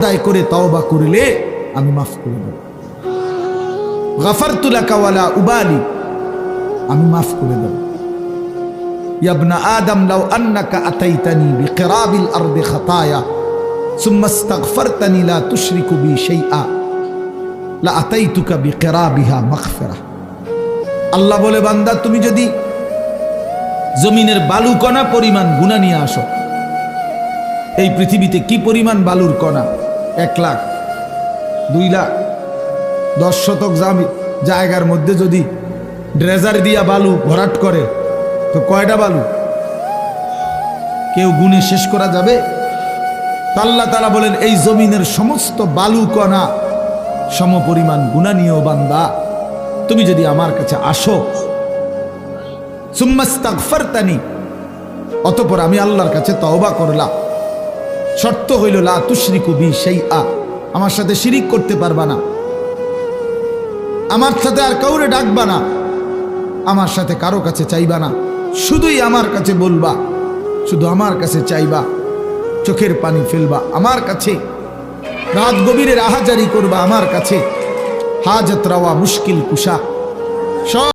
আদায় করে তওবা করলে আমি মাফ করে দেব। গাফারতু লাকা ওয়ালা উবালি, আমি মাফ করে দেব। ইয়া ইবনা আদম লাউ আন্নাকা আতাইতানি বিকিরাবিল আরদি খাতায়া সুম্মা ইস্তাগফারতানি লা তুশরিকু বি শাইআ লা আতাইতুকা বিকিরাবিহা মাগফিরা। আল্লাহ বলে, বান্দা তুমি যদি জমিনের বালু কণা পরিমাণ গুনাহ নিয়ে আসো, এই পৃথিবীতে কি পরিমাণ বালুর কণা, 1 লাখ 2 লাখ 10 শতক জায়গার মধ্যে যদি ড্রেজার দিয়া বালু ভরাট করে তো কয়টা বালু কেউ গুণে শেষ করা যাবে? আল্লাহ তাআলা বলেন, এই জমিনের সমস্ত বালু কণা সমপরিমাণ গুনাহ নিয়েও বান্দা তুমি যদি আমার কাছে আসো, সুম্মা ইস্তাগফারতানি, অতঃপর আমি আল্লাহর কাছে তওবা করলাম, শর্ত হইল লা তুশরিকু বি শাইআ, আমার সাথে শিরিক করতে পারবা না, আমার সাথে আর কাউরে ডাকবা না, আমার সাথে কারো কাছে চাইবা না, শুধুই আমার কাছে বলবা, শুধু আমার কাছে চাইবা, চোখের পানি ফেলবা আমার কাছে, রাত গভীরে আহাজারি করবা আমার কাছে, হাজত রাওয়া মুশকিল কুশা।